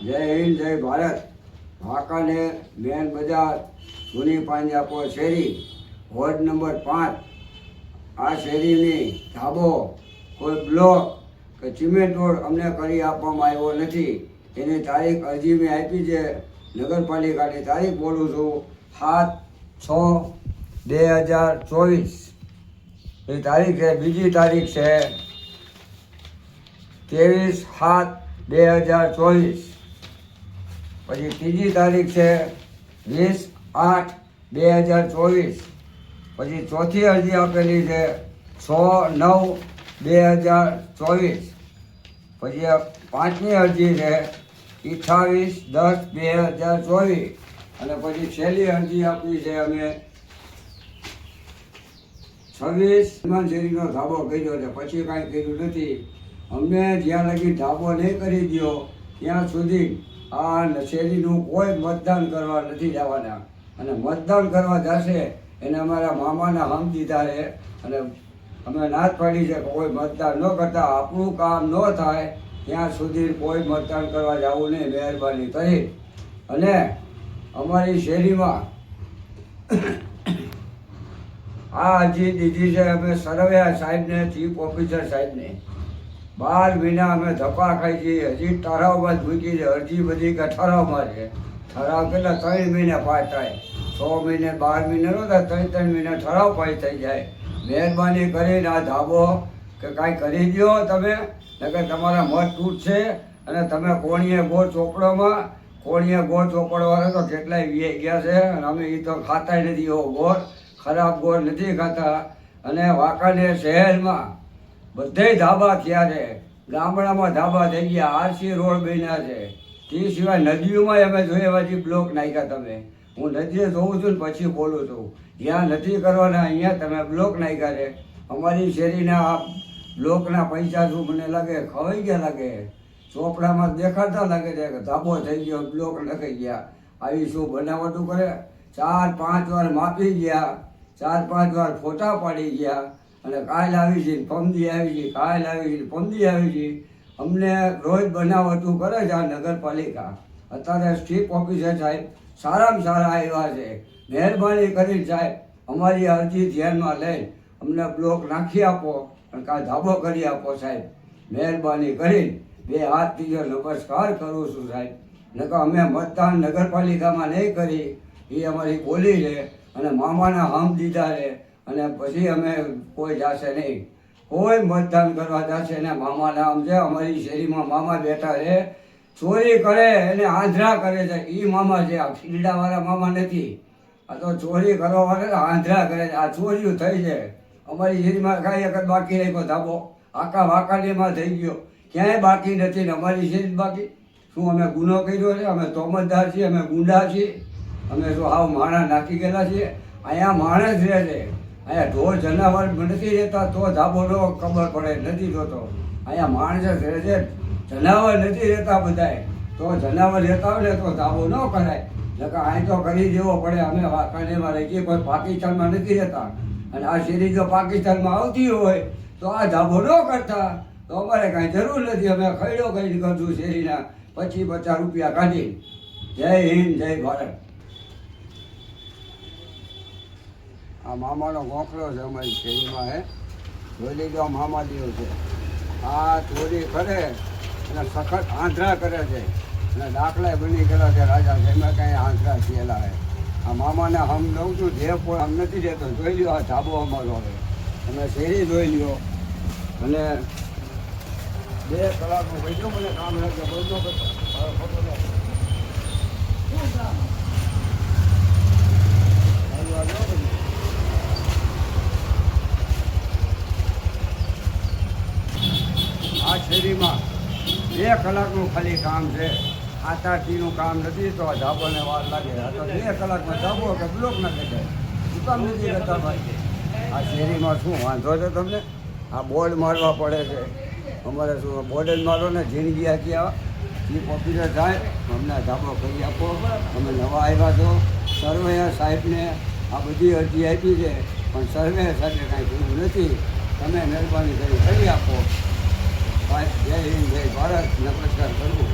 જય હિન્દ જય ભારત. વાંકાનેર મેન બજાર જૂની પાંજાપો શેરી વોર્ડ નંબર 5. આ શેરીની ધાબો કોઈ બ્લોક કે સિમેન્ટ રોડ અમને કરી આપવામાં આવ્યો નથી. એની તારીખ અરજી મેં આપી છે. નગરપાલિકાની તારીખ બોલું છું 7/6/2024 એ તારીખ છે. બીજી તારીખ છે 23/7/2024. પછી ત્રીજી તારીખ છે 20/8/2024. પછી ચોથી અરજી આપેલી છે 6/9/2024. પછી પાંચમી અરજી છે 28/10/2024. અને પછી છેલ્લી અરજી આપી છે અમે 26 શેરીનો ધાબો કર્યો છે. પછી કાંઈ કર્યું નથી. અમને જ્યાં લગી ધાબો નહીં કરી દો ત્યાં સુધી આ શેરીનું કોઈ મતદાન કરવા નથી જવાના. અને મતદાન કરવા જશે એને અમારા મામાના હમ દીધા છે. અને અમે ના જ પાડી છે કે કોઈ મતદાન ન કરતા આપણું કામ ન થાય ત્યાં સુધી કોઈ મતદાન કરવા જવું નહીં, મહેરબાની કરી. અને અમારી શેરીમાં આ અરજી દીધી છે અમે સર્વેયર સાહેબને, ચીફ ઓફિસર સાહેબને. 12 મહિના અમે ધક્કા ખાઈ છીએ. હજી ઠરાવમાં જ મૂકી છે. અરજી બધી કે ઠરાવમાં છે. ઠરાવ કેટલા 3 મહિને પાસ થાય. 6 મહિને 12 મહિને ન થાય, 3 મહિને ઠરાવ પાસ થઈ જાય. મહેરબાની કરીને આ ધાબો કે કાંઈ કરી દો તમે, નકર તમારા મત તૂટશે. અને તમે કોણીએ ગોળ ચોપડવાળા તો કેટલાય વી ગયા છે. અને અમે એ તો ખાતા નથી. એવો ગોળ ખરાબ ગોળ નથી ખાતા. અને વાંકાનેર શહેરમાં બધે ધાબા થયા છે. ગામડામાં ધાબા થઈ ગયા. આરસી રોડ બન્યા છે. તે સિવાય નદીઓમાં અમે જોયા પછી બ્લોક નાખ્યા તમે. હું નદીએ જોઉં છું ને પછી બોલું છું. જ્યાં નથી કરવાના અહીંયા તમે બ્લોક નાખ્યા છે. અમારી શેરીના આ બ્લોકના પૈસા શું મને લાગે ખવાઈ ગયા લાગે. ચોપડામાં દેખાડતા લાગે છે કે ધાબો થઈ ગયો, બ્લોક નખાઈ ગયા. આવી શું બનાવટું કરે? 4-5 વાર માપી ગયા, 4-5 વાર ફોટા પાડી ગયા. અને કાલ આવી છે, પમદી આવી છે, કાલ આવી છે, પમદી આવી છે. અમને રોજ બનાવટું કરે છે આ નગરપાલિકા. અત્યારે ચીફ ઓફિસર સાહેબ સારામાં સારા આવ્યા છે. મહેરબાની કરી સાહેબ અમારી અરજી ધ્યાનમાં લઈ અમને બ્લોક નાખી આપો અને કાં ધાબો કરી આપો સાહેબ. મહેરબાની કરી 2 હાથથી નમસ્કાર કરું છું સાહેબ. નકર અમે મતદાન નગરપાલિકામાં નહીં કરી એ અમારી બોલી છે. અને મામાના હમ દીધા છે. અને પછી અમે કોઈ જશે નહીં. કોઈ મતદાન કરવા જશે ને મામાના હમ છે. અમારી શેરીમાં મામા બેઠા છે. ચોરી કરે એને આંધળા કરે છે એ મામા છે. આ ખીરડાવાળા મામા નથી. આ તો ચોરી કરવાવાળા આંધળા કરે છે. આ ચોરીઓ થઈ છે અમારી શેરીમાં. કાંઈ એક જ બાકી રાખ્યો ધાબો. આખા વાંકાનેરમાં થઈ ગયો. ક્યાંય બાકી નથી ને અમારી શેરી બાકી. શું અમે ગુનો કર્યો છે? અમે તોમતદાર છીએ? અમે ગુંડા છીએ? અમે શું હાવ માણસ નાખી ગયેલા છીએ? અહીંયા માણસ રહે છે. અહીંયા ઢોર જનાવર નથી રહેતા તો ધાબો ન ખબર પડે. નથી જોતો. અહીંયા માણસ જ રહે છે. જનાવર નથી રહેતા બધાય. તો જનાવર રહેતા હોય ને તો ધાબો ન કરાય. નકર અહીં તો કરી દેવો પડે. અમે વાંકાનેરમાં રહીએ, કોઈ પાકિસ્તાનમાં નથી રહેતા. અને આ શેરી જો પાકિસ્તાનમાં આવતી હોય તો આ ધાબો ન કરતા તો અમારે કાંઈ જરૂર નથી. અમે ખૈડો કરી કરશું શેરીના 25-50 રૂપિયા કાઢી. જય હિન્દ જય ભારત. આ મામાનો ગોખલો છે અમારી શેરીમાં. જોઈ લેજો આ મામા દીવો છે. આ ચોરી કરે અને સખત આંધળા કરે છે. અને દાખલા બની ગયેલા છે રાજા છે. એમાં કાંઈ આંધળા થયેલા છે. આ મામાને હમ લઉં છું. જે કોઈ હમ નથી દેતો. જોઈ લ્યો આ ધાબો અમારો હવે. તમે શેરી જોઈ લ્યો. અને 2 કલાકનું ભાઈ મને કામ લાગે બોલતો આ શેરીમાં 2 કલાકનું ખાલી કામ છે. આતાટીનું કામ નથી તો આ ધાબોને વાર લાગે. આ તો 2 કલાકમાં ધાબો કે બ્લોક ના થઈ જાય. શું કામ નથી કરતા ભાઈ? આ શેરીમાં શું વાંધો છે તમને? આ બોર્ડ મારવા પડે છે. અમારે શું બોર્ડ જ મારો ને જિંદગી આખી આ ચીફ ઓફિસર સાહેબ અમને ધાબો કરી આપો. અમે નવા આવ્યા છો. સર્વેયર સાહેબને આ બધી અરજી આપી છે પણ સર્વેયર સાહેબે કાંઈ કર્યું નથી. તમે મહેરબાની કરી આપો. જય હિન્દ જય ભારત. નમસ્કાર કરવું.